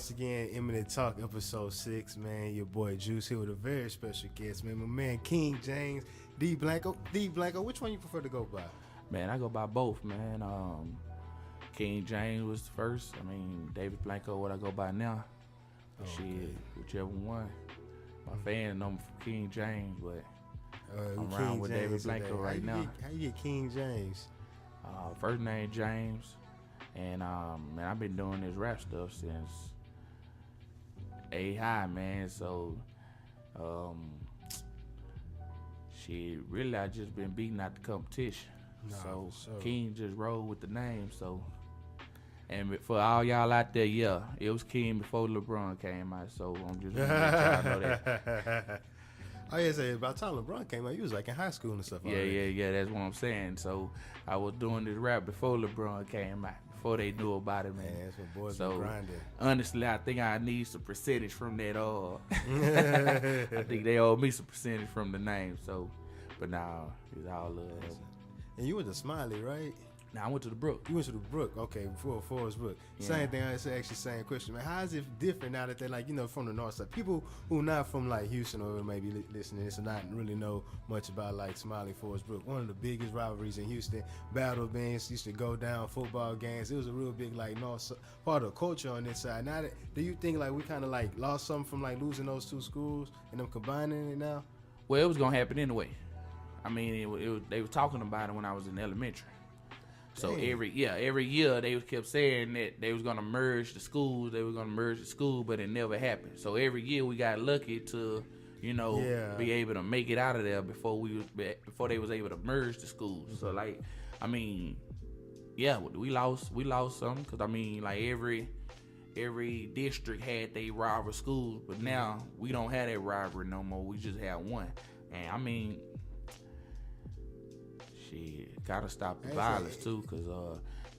once again, Eminent Talk, episode 6, man. Your boy Juice here with a very special guest, man. My man King James, D Blanco. D Blanco, which one you prefer to go by? Man, I go by both, man. King James was the first. I mean, David Blanco, what I go by now. Shit, whichever one. My fans know me for King James, but I'm around with David Blanco right now. How you get King James? First name James, and man, I've been doing this rap stuff since A-High, man. So, shit, really, I just been beating out the competition. So King just rolled with the name. So, and for all y'all out there, yeah, it was King before LeBron came out. So I'm just gonna let y'all know that. Oh yeah, so by the time LeBron came out, you was like in high school and stuff. Yeah. That's what I'm saying. So I was doing this rap before LeBron came out, before they knew about it, man. Man, that's what boys so been grinding. Honestly, I think I need some percentage from that. I think they owe me some percentage from the name. So, but now it's all love. And you went to Smiley, right? Now I went to the Brook. You went to the Brook, okay, before Forest Brook. Yeah. Same thing, I say actually same question, man. How is it different now that they're like, from the north side? People who not from like Houston or maybe listening to this and not really know much about like Smiley, Forest Brook. One of the biggest rivalries in Houston. Battle bands used to go down, football games. It was a real big like north part of the culture on this side. Now, do you think like we kind of like lost something from like losing those two schools and them combining it now? Well, it was gonna happen anyway. I mean, they were talking about it when I was in elementary. So every year they kept saying that they was gonna merge the schools. They were gonna merge the school, but it never happened. So every year we got lucky to, be able to make it out of there before they was able to merge the schools. So like, I mean, yeah, we lost something because I mean like every district had their rival schools, but now we don't have that rivalry no more. We just have one, and I mean. Shit, gotta stop the violence too, cause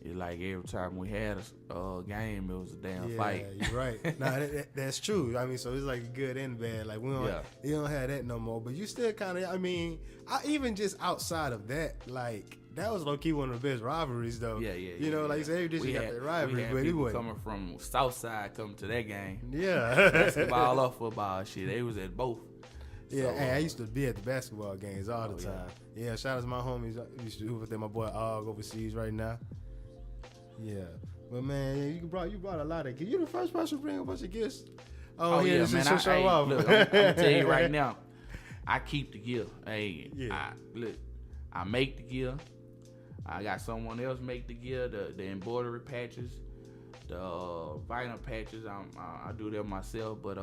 it's like every time we had a game, it was a damn fight. Yeah, you're right. Nah, that's true. I mean, so it's like good and bad. Like you don't have that no more. But you still kind of. I mean, even just outside of that, like that was low key one of the best rivalries, though. Yeah. Like you said, every district got that rivalry, but it was coming from South Side coming to that game. Yeah, basketball or football, shit. They was at both. Yeah, so, I used to be at the basketball games all the time. Yeah, shout out to my homies. I used to hoop with them. My boy Og overseas right now. Yeah, but man, you brought a lot of. You the first person to bring a bunch of gifts. Oh yeah, man. Look, I'm gonna tell you right now. I keep the gear. Hey, I make the gear. I got someone else make the gear. The embroidery patches. The vinyl patches, I do them myself, but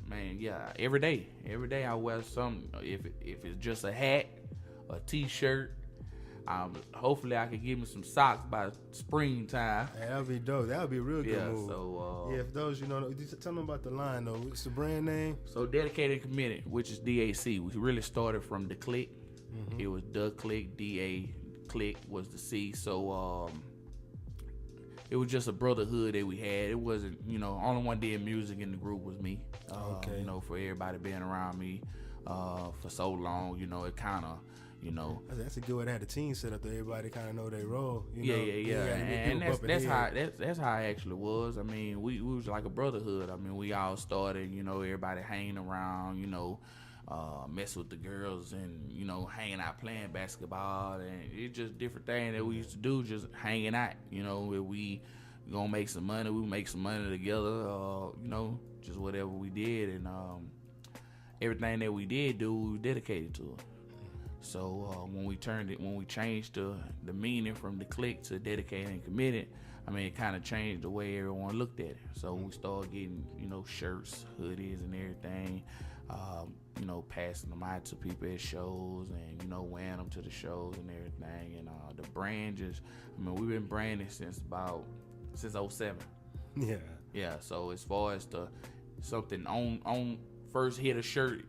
man, yeah, every day I wear something. If it's just a hat, a t-shirt, hopefully I can give me some socks by springtime. Hey, that'll be dope. That'll be a real good move. So for those tell them about the line though. What's the brand name? So Dedicated and Committed, which is DAC. We really started from the click. Mm-hmm. It was the click. DA click was the C. So it was just a brotherhood that we had. It wasn't, only one did music in the group was me. Okay. For everybody being around me for so long, it kind of, That's a good way to have the team set up that everybody kind of know their role. Yeah. And that's how it actually was. I mean, we was like a brotherhood. I mean, we all started, everybody hanging around, mess with the girls and, hanging out playing basketball, and it's just different things that we used to do, just hanging out, if we gonna make some money, we make some money together, just whatever we did, and everything that we did do, we were dedicated to it. So when we changed the meaning from the click to dedicated and committed, I mean, it kind of changed the way everyone looked at it. So we started getting, shirts, hoodies, and everything. Passing them out to people at shows and, wearing them to the shows and everything. And the brand we've been branding since 07. Yeah. Yeah, so as far as something on first hit a shirt,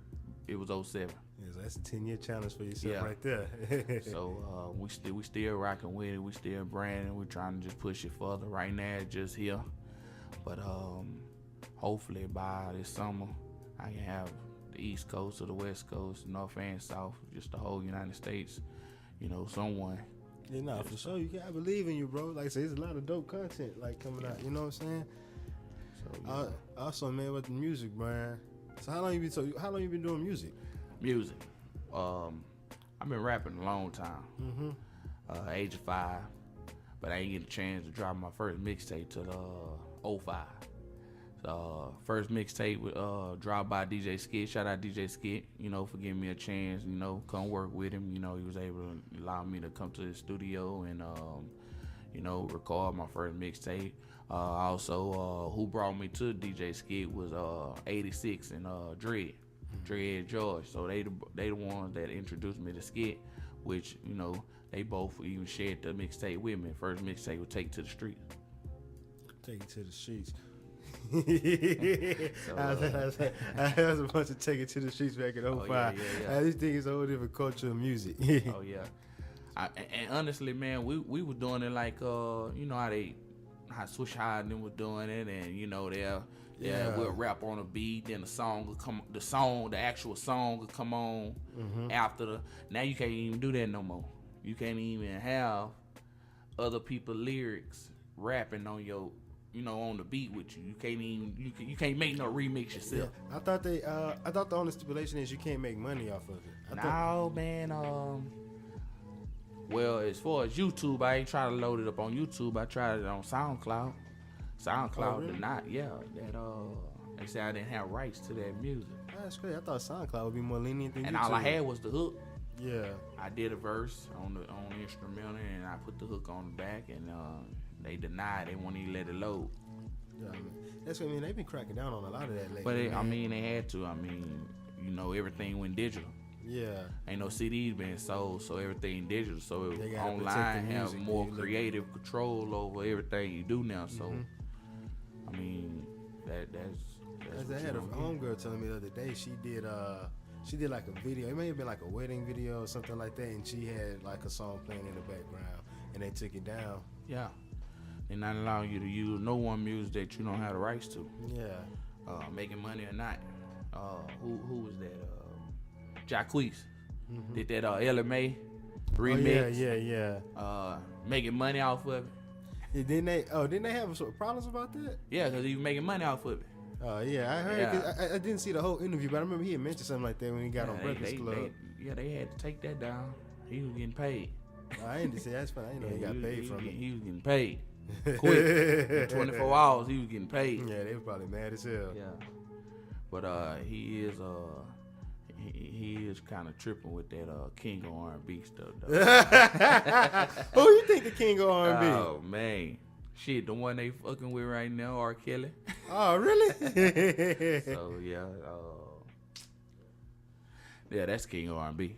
it was 07. Yeah, so that's a 10-year challenge for yourself right there. So we still rocking with it. We still branding. We're trying to just push it further. Right now, it's just here. But hopefully by this summer, I can have the East Coast or the West Coast, North and South, just the whole United States, someone. Yeah, for sure. I believe in you, bro. Like I said, there's a lot of dope content like coming out. You know what I'm saying? So Also, man, with the music, man. So how long you been doing music? Music. I've been rapping a long time. Age of 5, but I ain't get a chance to drop my first mixtape till 05. So first mixtape dropped by DJ Skit. Shout out DJ Skit, for giving me a chance, come work with him. He was able to allow me to come to the studio and record my first mixtape. Also, who brought me to DJ Skit was 86 and Dread George. So they the ones that introduced me to Skit, which they both even shared the mixtape with me. First mixtape was Take It to the Streets. Take It to the Streets. I was a bunch of Take It to the Streets back in 05. I just think it's a whole different culture of music. Oh yeah. And honestly, man, we were doing it like how Swish High and them was doing it, and we'll rap on a beat, then the song will come. The actual song will come on after. Now you can't even do that no more. You can't even have other people's lyrics rapping on your, on the beat with you. You can't even you can't make no remix yourself. Yeah. I thought the only stipulation is you can't make money off of it. Man. Well, as far as YouTube, I ain't trying to load it up on YouTube. I tried it on SoundCloud. SoundCloud did not. Yeah, that they said I didn't have rights to that music. That's great. I thought SoundCloud would be more lenient than YouTube. And all I had was the hook. Yeah. I did a verse on the instrumental, and I put the hook on the back, and they denied. They won't even let it load. Yeah, that's what I mean. They've been cracking down on a lot of that lately. But they had to. Everything went digital. Yeah. Ain't no CDs being sold, so everything digital. So online have more creative control over everything you do now. So, that's I had a homegirl telling me the other day she did like a video. It may have been like a wedding video or something like that, and she had like a song playing in the background, and they took it down. Yeah. They're not allowing you to use no one music that you don't have the rights to. Yeah. Making money or not. Who was that? Jacquees did that LMA remix. Yeah. Making money off of it. Yeah, didn't they have some problems about that? Yeah, because he was making money off of it. Oh yeah, I heard. Yeah. I didn't see the whole interview, but I remember he had mentioned something like that when he got on Breakfast Club. They had to take that down. He was getting paid. I didn't say that's fine. I didn't know he got paid from it. He was getting paid. Quick. In 24 hours, he was getting paid. Yeah, they were probably mad as hell. Yeah, but he is he is kind of tripping with that King of R&B stuff, though. Who you think the King of R&B? Oh, man. Shit, the one they fucking with right now, R. Kelly. Oh, really? So, yeah. That's King of R&B.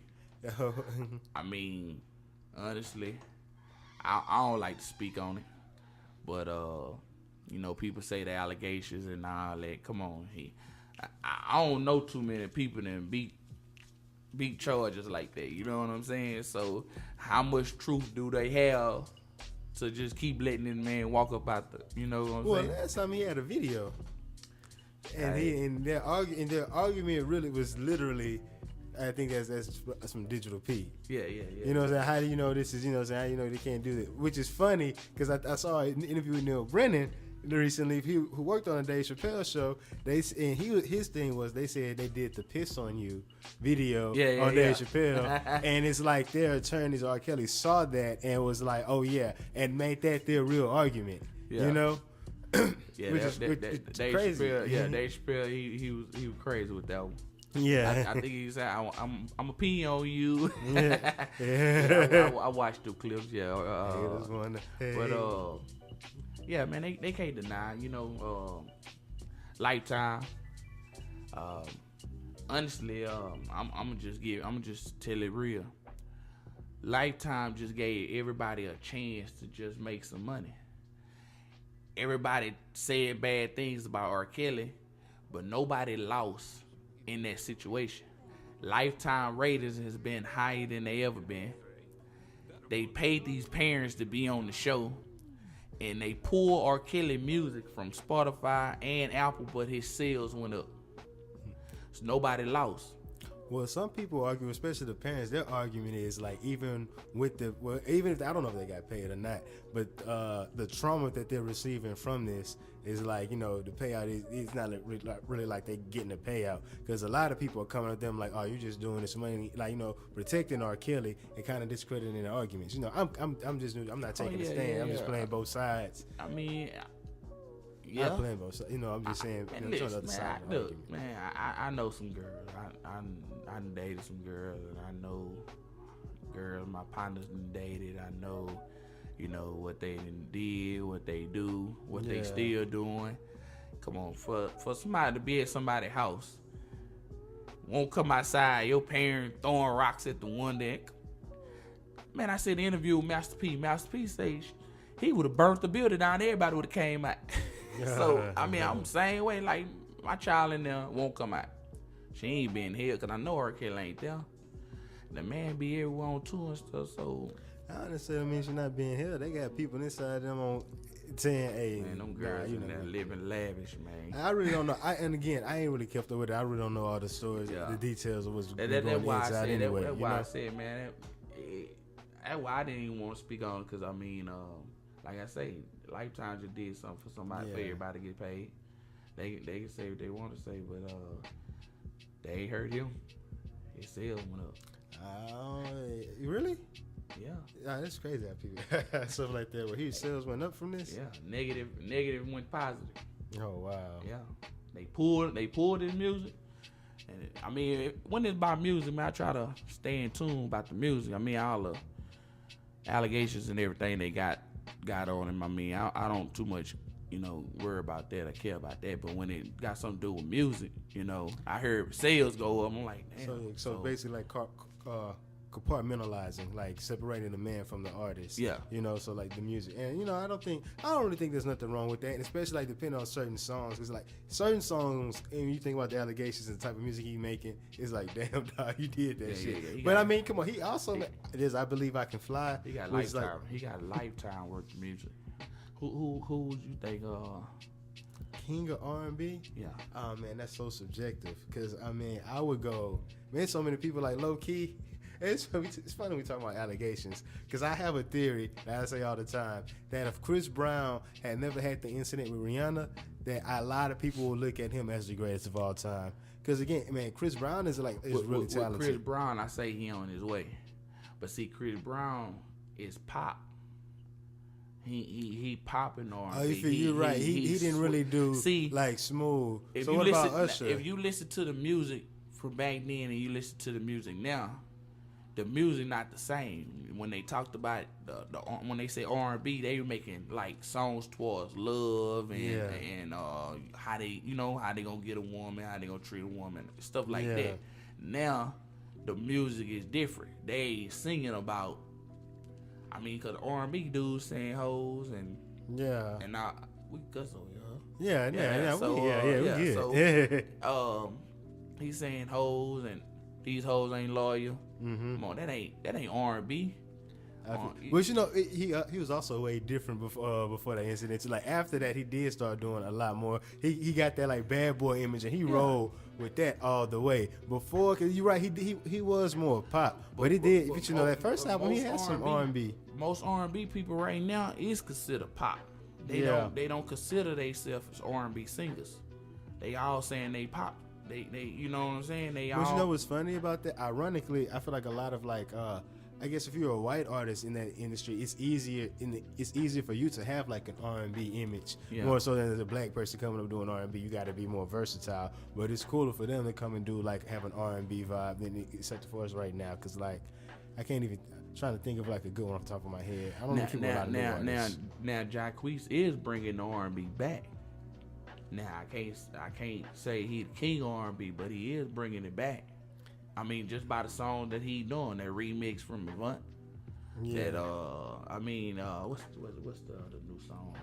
I mean, honestly, I don't like to speak on it. But, people say the allegations and all that. Come on, I don't know too many people that beat charges like that. You know what I'm saying? So how much truth do they have to just keep letting this man walk up out the? You know what I'm saying? Well, last time he had a video, and their argument really was literally. I think that's some digital P. Yeah. You know what I'm saying? How do you know this is? You know what I'm saying? How you know they can't do that? Which is funny because I saw an interview with Neil Brennan recently, who worked on a Dave Chappelle show. His thing was they said they did the Piss on You video on Dave Chappelle, and it's like their attorneys, R. Kelly, saw that and was like, oh yeah, and made that their real argument. Yeah. You know? Yeah, Dave crazy. Chappelle, Dave Chappelle, he was crazy with that one. Yeah, I think he said, "I'm a pee on you." I watched the clips. Yeah, man, they can't deny. Lifetime. Honestly, I'm gonna just tell it real. Lifetime just gave everybody a chance to just make some money. Everybody said bad things about R. Kelly, but nobody lost in that situation. Lifetime ratings has been higher than they ever been. They paid these parents to be on the show, and they pulled R. Kelly music from Spotify and Apple, but his sales went up. So nobody lost. Well, some people argue, especially the parents. Their argument is like even if I don't know if they got paid or not, but the trauma that they're receiving from this is like, the payout is not really like they getting a payout, because a lot of people are coming at them like, oh, you just doing this money, like, protecting R. Kelly and kind of discrediting their arguments. I'm not taking a stand. I'm just playing both sides. I mean. Yeah, I'm playing both sides. I'm just saying. Listen, the other side of the argument. Man, I know some girls. I dated some girls, and I know girls my partners dated. I know, what they did, what they do, what they still doing. Come on, for somebody to be at somebody's house, won't come outside, your parents throwing rocks at the one deck. Man, I said the interview with Master P. Master P said he would have burnt the building down. Everybody would have came out. So, I'm the same way. Like, my child in there won't come out. She ain't been here because I know her kid ain't there. The man be everywhere on tour and stuff, so. I don't necessarily mean she not being here. They got people inside them on saying, hey. Man, them girls in there living lavish, man. I really don't know. I ain't really kept up with it. I really don't know all the stories, the details of what's going on inside anyway. That's why I said, man, that's why I didn't even want to speak on it, because, like I say, Lifetime just did something for somebody, for everybody to get paid. They can say what they want to say, but they ain't heard him. His sales went up. Really? Yeah. That's crazy how people stuff like that. Where his sales went up from this. Yeah, negative went positive. Oh wow. Yeah, they pulled his music, and when it's about music, man, I try to stay in tune about the music. All the allegations and everything they got on him. I don't too much, worry about that or care about that. But when it got something to do with music, I heard sales go up. I'm like, damn. So basically, like compartmentalizing, like separating the man from the artist. Yeah. So like the music, and I don't really think there's nothing wrong with that, and especially like depending on certain songs, because like certain songs, and you think about the allegations and the type of music he's making, it's like, damn dog, you did that shit. Yeah, but come on, he also it is I Believe I Can Fly. He got lifetime. He got a lifetime worth of music. Who would you think? King of R&B? Yeah. Oh man, that's so subjective. Because I would go. Man, so many people like low key. It's funny we talk about allegations, because I have a theory that I say all the time, that if Chris Brown had never had the incident with Rihanna, that a lot of people will look at him as the greatest of all time. Because again, man, Chris Brown is really talented. With Chris Brown, I say he on his way, but see, Chris Brown is pop. He popping on. Oh, you're right. He didn't really do like smooth. So what about Usher? If you listen to the music from back then and you listen to the music now, the music not the same. When they talked about when they say R&B, they were making like songs towards love and how they gonna get a woman, how they gonna treat a woman, stuff like that. Now the music is different. They singing about. Because R&B dudes saying hoes and we cuss on y'all. He's saying hoes and these hoes ain't loyal. Mm-hmm. Come on, that ain't R&B. But he was also way different before that incident. So, like after that, he did start doing a lot more. He got that like bad boy image, and he rolled with that all the way. Before, cause you're right, he was more pop, but he did. But that first album, he had some R&B. Most R&B people right now is considered pop. They don't consider themselves as R&B singers. They all saying they pop. They you know what I'm saying? But you know what's funny about that? Ironically, I feel like a lot of like I guess if you're a white artist in that industry, it's easier for you to have like an R&B image more so than as a black person coming up doing R&B. You got to be more versatile, but it's cooler for them to come and do like have an R&B vibe than except for us right now. Cause like I can't even trying to think of like a good one off the top of my head. I don't know people a lot of new artists. Now Jacquees is bringing the R&B back. Now I can't say he's the king of R&B, but he is bringing it back. Just by the song that he doing, that remix from Avant. Yeah. That what's the new song?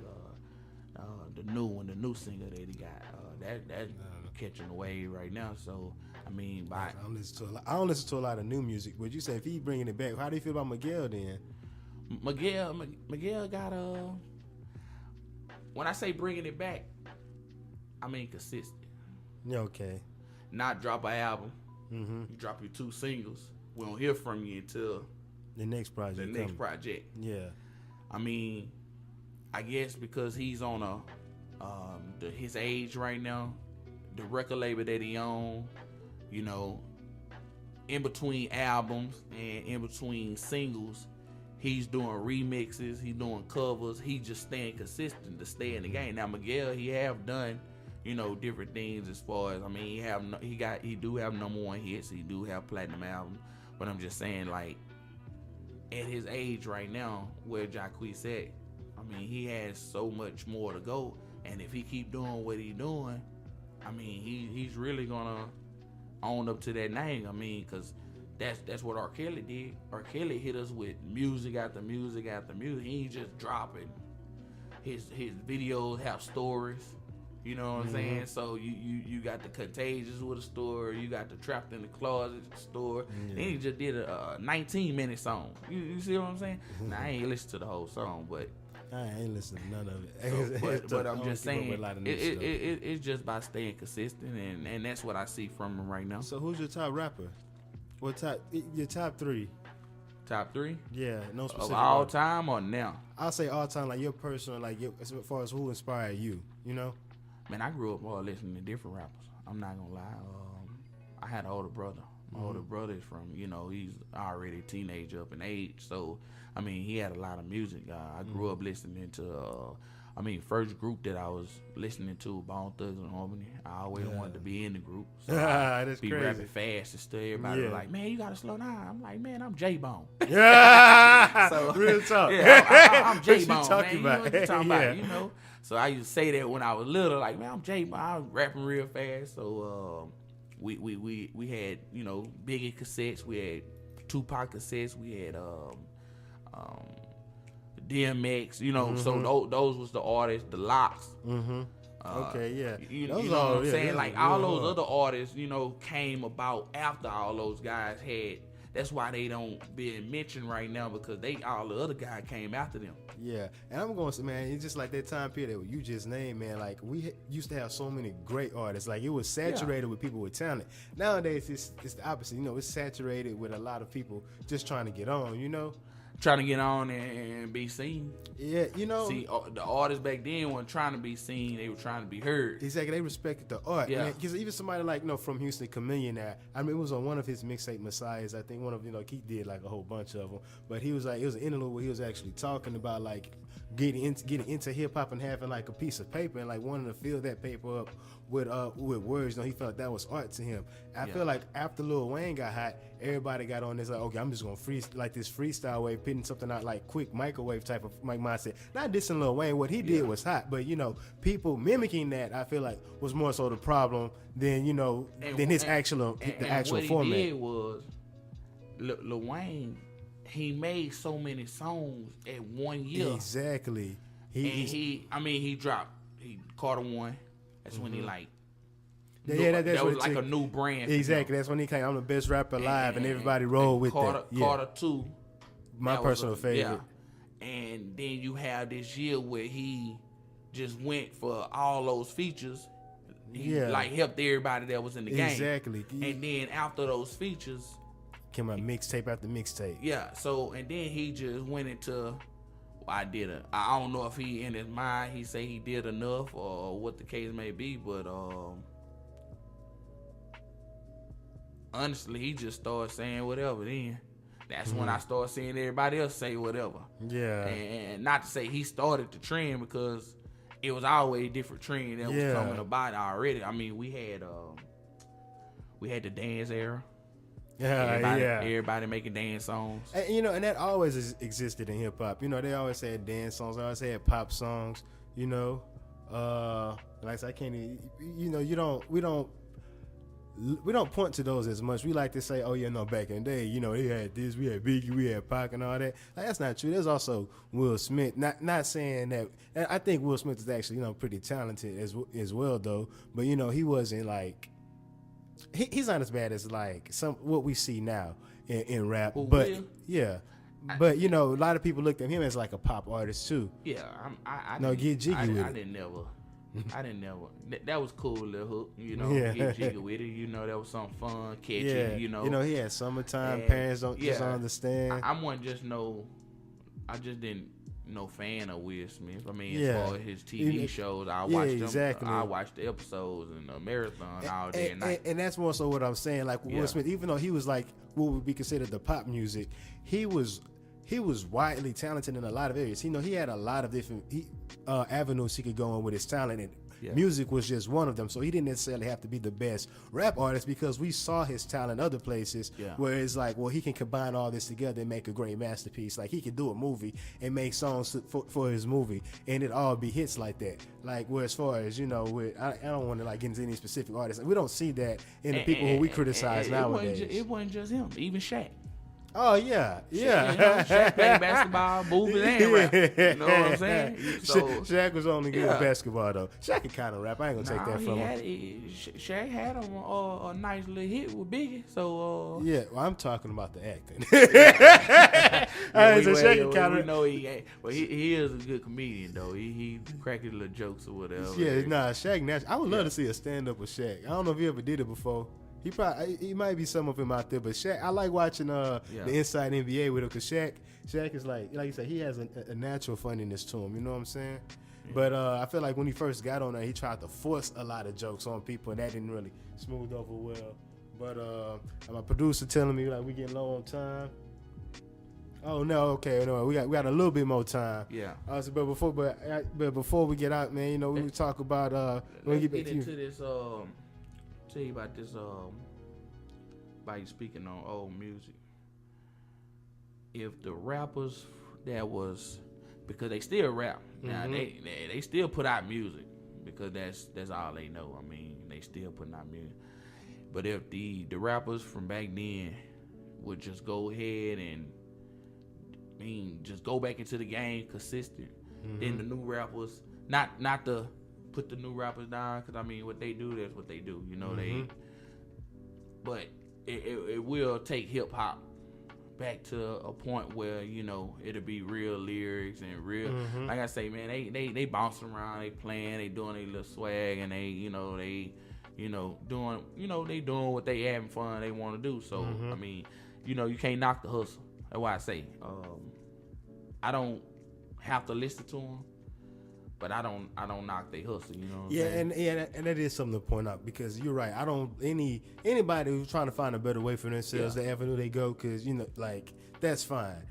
The new one, the new singer that he got. That's catching the wave right now. So I don't listen to a lot of new music. But you said if he bringing it back, how do you feel about Miguel then? Miguel got when I say bringing it back, consistent. Yeah, okay. Not drop an album. Mm-hmm. You drop your 2 singles. We don't hear from you until the next project. Yeah. I mean, I guess because he's on his age right now, the record label that he on, you know, in between albums and in between singles, he's doing remixes, he's doing covers, he just staying consistent to stay in the game. Now Miguel, he have done, you know, different things as far as, I mean, he do have #1 hits, he do have platinum albums, but I'm just saying, like, at his age right now, where Jacquees at, I mean, he has so much more to go, and if he keep doing what he doing, I mean, he's really gonna own up to that name. I mean, cause that's what R. Kelly did. R. Kelly hit us with music after music after music. He ain't just dropping. His videos have stories. You know what I'm saying? So you got the Contagious with a story. You got the Trapped in the Closet story. Yeah. Then he just did a 19-minute song. You see what I'm saying? Now I ain't listened to the whole song, but I ain't listening to none of it. But I'm just saying, it's just by staying consistent, and that's what I see from him right now. So who's your top rapper? Your top 3? Top 3? Yeah, no specific. Of all time or now? I'll say all time, like your personal, like as far as who inspired you, you know? Man, I grew up listening to different rappers. I'm not gonna lie. I had an older brother. My older brother is from, you know, he's already a teenager up in age. So, I mean, he had a lot of music. I grew up listening to, first group that I was listening to, Bone Thugs and Harmony. I always wanted to be in the group. So That's be crazy. rapping fast and stuff. Everybody was like, man, you got to slow down. I'm like, man, I'm J-Bone. Yeah. So, real talk. Yeah, I'm J-Bone, man. Talking You know what I'm talking yeah. about, you know. So I used to say that when I was little, like, man, I'm J-Bone. I was rapping real fast. So we had, you know, Biggie cassettes. We had Tupac cassettes. We had DMX, you know. So those was the artists, the Locks. Okay, yeah. You know what I'm saying? Like, all those other artists, you know, came about after all those guys had. That's why they don't being mentioned right now, because all the other guys came after them. Yeah, and I'm going to say, man, it's just like that time period that you just named, man. Like, we used to have so many great artists. Like, it was saturated with people with talent. Nowadays, it's the opposite. You know, it's saturated with a lot of people just trying to get on, you know? Trying to get on and be seen. Yeah, you know. See, the artists back then weren't trying to be seen; they were trying to be heard. Exactly, they respected the art. Yeah, because even somebody like, you know, from Houston, Chameleon. I mean, it was on one of his mixtape Messiahs. I think one of, you know, he did like a whole bunch of them. But he was like, it was an interlude where he was actually talking about like getting into hip hop and having like a piece of paper and like wanting to fill that paper up with words. You know, he felt that was art to him. I feel like after Lil Wayne got hot, everybody got on this like, okay, I'm just gonna this freestyle way, putting something out like quick microwave type of mindset. Not dissing Lil Wayne, what he did was hot, but you know, people mimicking that, I feel like was more so the problem than, you know, than his actual format. What he did was Lil Wayne, he made so many songs at 1 year. Exactly. He dropped Carter 1. That's when he like. That was like a new brand. Exactly. That's when he came. I'm the best rapper alive, and everybody rolled with that. Yeah. Carter 2. My personal favorite. Yeah. And then you have this year where he just went for all those features. He like helped everybody that was in the game. Exactly. And then after those features, came out mixtape after mixtape. Yeah. So and then he just went into. I don't know if he in his mind he say he did enough or what the case may be, but honestly, he just started saying whatever. Then that's when I started seeing everybody else say whatever. Yeah. And not to say he started the trend, because it was always a different trend that was coming about already. I mean, we had the dance era. Everybody making dance songs. And, you know, and that always existed in hip hop. You know, they always had dance songs. They always had pop songs. You know, like I said, I can't even. You know, we don't point to those as much. We like to say, oh yeah, no, back in the day, you know, they had this, we had Biggie, we had Pac and all that. Like, that's not true. There's also Will Smith. Not saying that. And I think Will Smith is actually, you know, pretty talented as well though. But you know, he wasn't like. He's not as bad as like what we see now in rap, but but you know, a lot of people looked at him as like a pop artist too. Yeah, get jiggy with it. I didn't I didn't never. That was cool little hook, you know. Yeah. Get jiggy with it, you know. That was something fun, catchy, Yeah, you know. you know, he had summertime. And, Parents don't just don't understand. I wasn't just I just didn't no fan of Will Smith. I mean, Yeah. as far as his TV shows, I watched them. Exactly. I watched the episodes and the marathon all day and night. And that's more so what I'm saying. Like Will Smith, even though he was like what would be considered the pop music, he was widely talented in a lot of areas. You know, he had a lot of different avenues he could go on with his talent, and music was just one of them. So he didn't necessarily have to be the best rap artist, because we saw his talent other places where it's like, well, he can combine all this together and make a great masterpiece. Like he could do a movie and make songs for his movie, and it all be hits like that. Like where as far as, you know, I don't want to like get into any specific artists. We don't see that in the people who we criticize nowadays. It wasn't just him. Even Shaq. Oh yeah. You know, Shaq played basketball, movies, and rap. You know what I'm saying? So, Shaq was only good at basketball though. Shaq can kind of rap. I ain't gonna take that from him. Shaq had a nice little hit with Biggie. So yeah, well, I'm talking about the acting. We know he ain't. Well, he is a good comedian though. He cracking little jokes or whatever. Yeah, Shaq. I would love to see a stand up with Shaq. I don't know if he ever did it before. He might be some of him out there, but Shaq, I like watching the Inside NBA with him, because Shaq is like you said, he has a natural funniness to him. You know what I'm saying? Yeah. But I feel like when he first got on there, he tried to force a lot of jokes on people, and that didn't really smooth over well. But my producer telling me like we getting low on time. Oh no, okay, no, we got a little bit more time. Yeah. But before we get out, man, you know, we talk about let's get into this. Tell you about this. By speaking on old music, if the rappers that was, because they still rap now, they still put out music because that's all they know. I mean, they still putting out music. But if the rappers from back then would just go ahead and just go back into the game consistent, then the new rappers, not to put the new rappers down, because I mean what they do, that's what they do, you know. But it will take hip hop back to a point where, you know, it'll be real lyrics and real like I say, man, they bouncing around, they playing, they doing their little swag, and they doing what they having fun, they want to do. So I mean, you know, you can't knock the hustle. That's why I say I don't have to listen to them, but I don't knock they hustle, you know what I'm saying? And that is something to point out, because you're right. I don't anybody who's trying to find a better way for themselves, the avenue they go, because, you know, like, that's fine.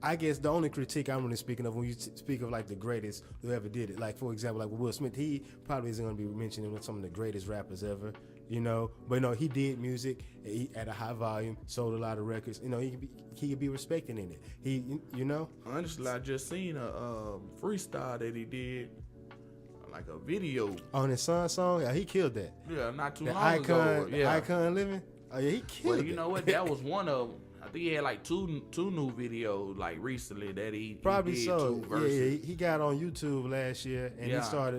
I guess the only critique I'm really speaking of when you speak of like the greatest who ever did it, like for example, like with Will Smith, he probably isn't going to be mentioned with some of the greatest rappers ever, you know. But no, he did music at a high volume, sold a lot of records. You know, he could be respected in it. You know. Honestly, I just seen a freestyle that he did, like a video on his son's song. Yeah, he killed that. Yeah, not too long ago. Yeah, Icon Living. Oh yeah, he killed it. Well, you know what? That was one of them. I think he had like two new videos like recently that he probably did so. Yeah, he got on YouTube last year, and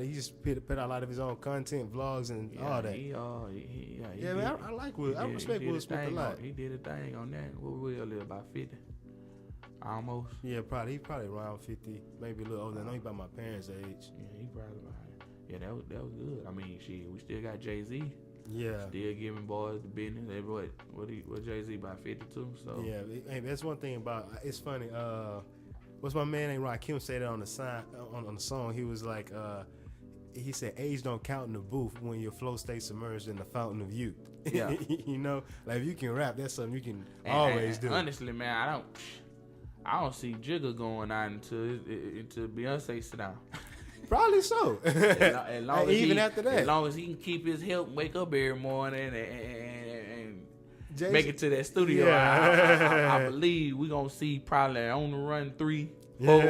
he just put out a lot of his own content, vlogs, and all that. Man, I like Will. I respect Will Smith a lot. He did a thing on that. What Will live about 50? Almost. Yeah, he probably around 50, maybe a little older. I know he about my parents' age. Yeah, he probably about. Yeah, that was good. I mean, we still got Jay-Z. Yeah, still giving boys the business. What Jay-Z about 52? So yeah, hey, that's one thing about. It's funny. What's my man named Rakim said it on the sign on the song? He was like, he said, "Age don't count in the booth when your flow stays submerged in the fountain of youth." Yeah, you know, like if you can rap, that's something you can always do. Honestly, man, I don't see Jigga going out until Beyonce sit down. Probably so. As long as after that, as long as he can keep his health, wake up every morning and make it to that studio, I believe we're gonna see probably on the run 3, 4,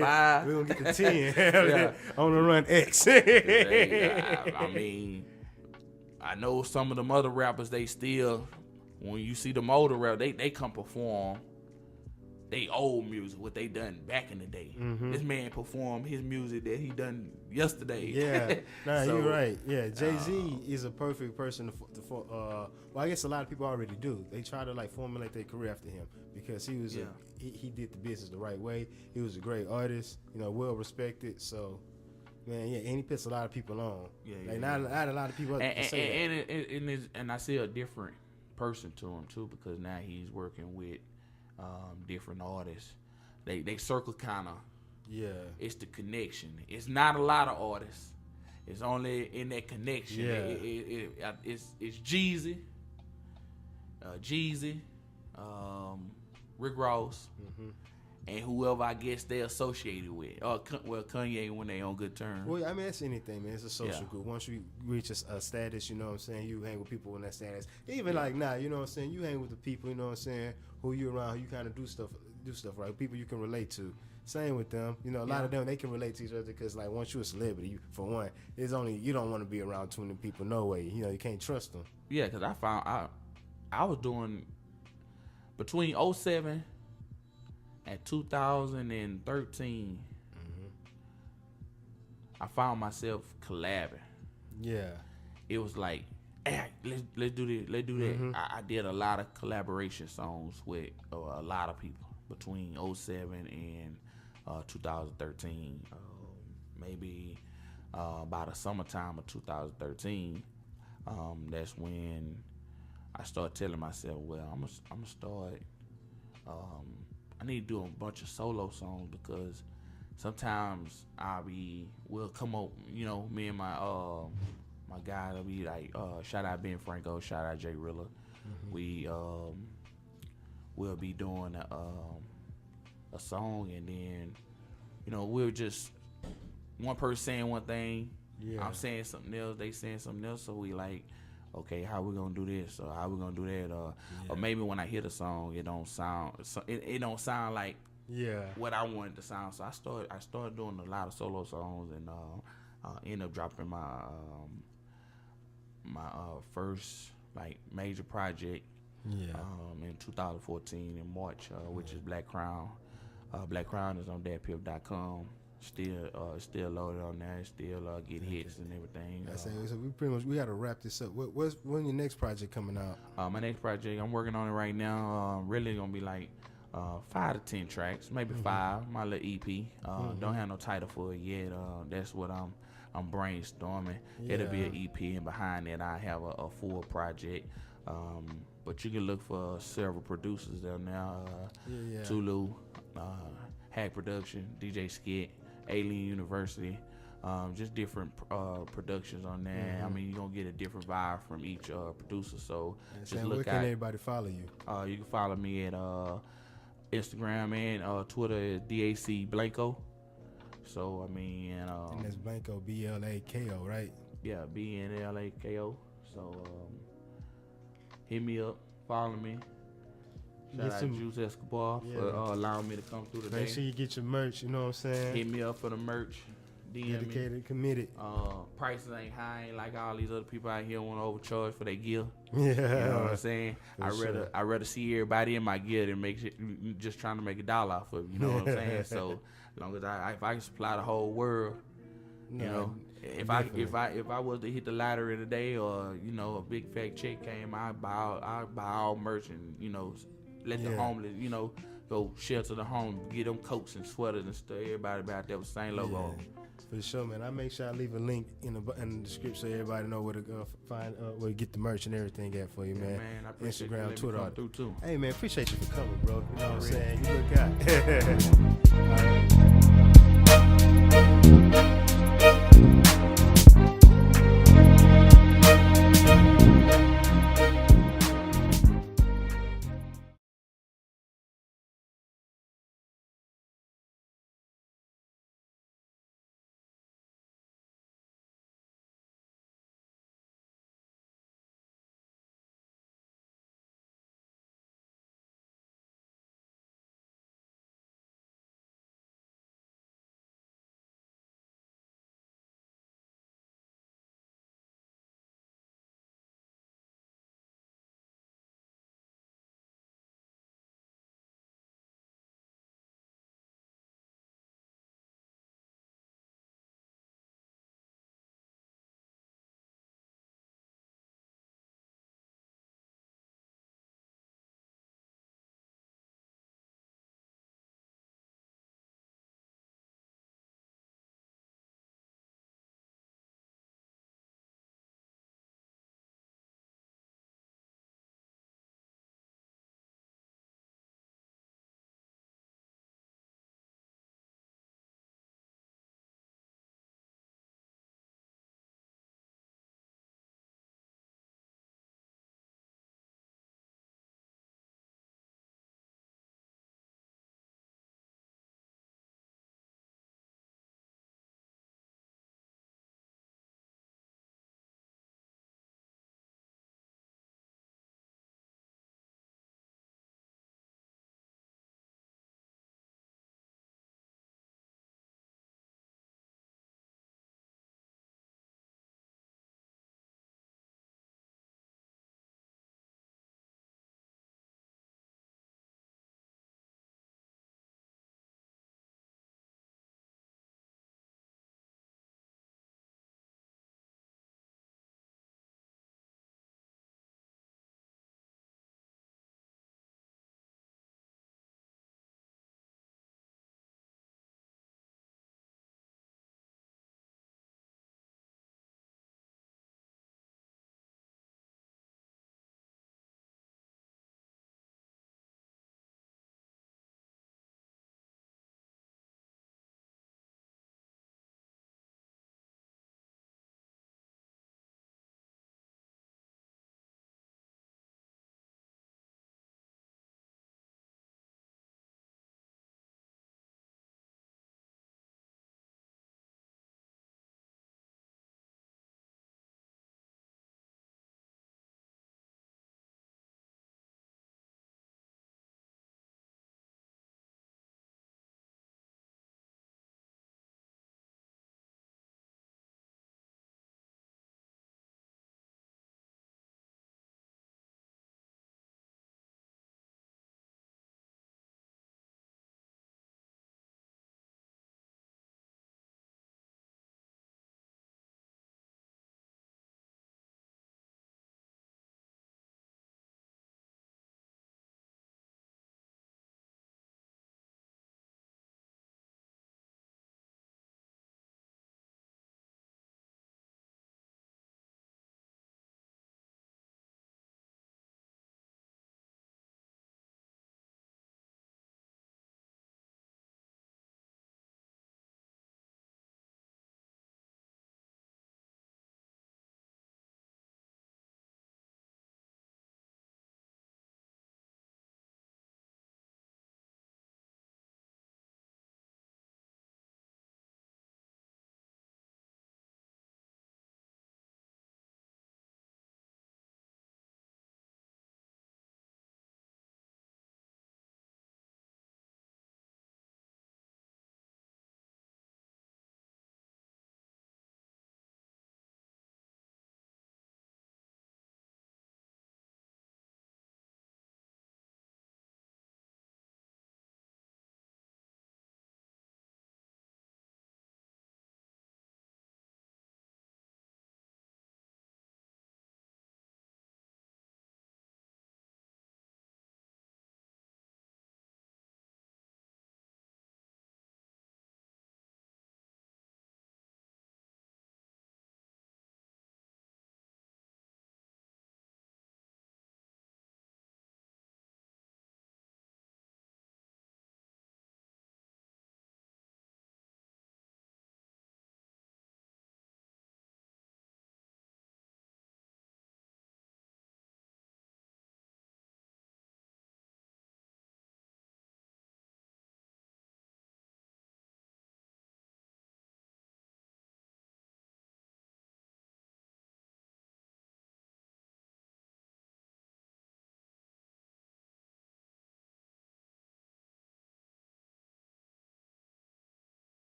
5. We're gonna get to 10 on the run X. I mean, I know some of them other rappers, they still, when you see them older rappers, they come perform they old music, what they done back in the day. This man performed his music that he done yesterday. Yeah, you're right. Yeah, Jay-Z is a perfect person well, I guess a lot of people already do. They try to like formulate their career after him, because he was he did the business the right way. He was a great artist, you know, well respected. So Man, yeah, and he puts a lot of people on. Yeah, like yeah. Not a lot of people say that. And I see a different person to him too, because now he's working with different artists. They circle kind of. Yeah. It's the connection. It's not a lot of artists. It's only in that connection. Yeah. It's Jeezy, Rick Ross, and whoever I guess they're associated with. Kanye when they on good terms. Well, I mean, that's anything, man. It's a social group. Once you reach a status, you know what I'm saying, you hang with people in that status. Even like now, you know what I'm saying, you hang with the people, you know what I'm saying, who you around, who you kind of do stuff right. People you can relate to. Same with them. You know, a lot of them, they can relate to each other because, like, once you're a celebrity, for one, it's only, you don't want to be around too many people. No way. You know, you can't trust them. Yeah, because I found I was doing between 2007 and 2013. I found myself collabing. Yeah. It was like, hey, let's do this, let's do that. I did a lot of collaboration songs with a lot of people between 2007 and 2013. Maybe by the summertime of 2013, that's when I started telling myself, well, I'm gonna start. I need to do a bunch of solo songs because sometimes we'll come up, you know, me and my guy will be like, shout out Ben Franco, shout out Jay Rilla. We'll be doing a song, and then, you know, we'll just one person saying one thing, I'm saying something else, they saying something else, so we like, okay, how we gonna do this, or how we gonna do that, or maybe when I hear the song, it don't sound like what I wanted to sound. So I started doing a lot of solo songs, and ended up dropping my first like major project in 2014 in March, which is Black Crown. Black Crown is on datpiff.com. Still loaded on there. Still get hits and everything. So we got to wrap this up. When your next project coming out? My next project, I'm working on it right now. Really gonna be like 5 to 10 tracks, maybe 5. My little EP. Don't have no title for it yet. That's what I'm brainstorming. It'll be an EP, and behind that I have a full project. But you can look for several producers there now. Tulu, Hack Production, DJ Skit, Alien University, just different productions on there. I mean, you're going to get a different vibe from each producer. So just look where can everybody follow you? You can follow me at Instagram and Twitter is DAC Blanco. So, I mean, and that's Blanco, BLAKO, right? Yeah, BNLAKO. So, hit me up, follow me. Shout out Juice Escobar for allowing me to come through today. Make sure you get your merch, you know what I'm saying? Hit me up for the merch. DM Dedicated, me. Committed. Prices ain't high, ain't like all these other people out here want to overcharge for their gear. Yeah. You know what I'm saying? I'd rather see everybody in my gear than just trying to make $1 off of it. You know what I'm saying? So as long as if I can supply the whole world, you know, if I was to hit the lottery today, or you know, a big fat check came, I'd buy all merch, and you know, let the homeless, you know, go shelter the home, get them coats and sweaters and stuff. Everybody about there with the same logo on. For sure, man. I'll make sure I leave a link in the description so everybody know where to go find, where to get the merch and everything at for you, man. Man, I appreciate Instagram, you Twitter, through too. Hey, man, appreciate you for coming, bro. You know what I'm saying? You look out.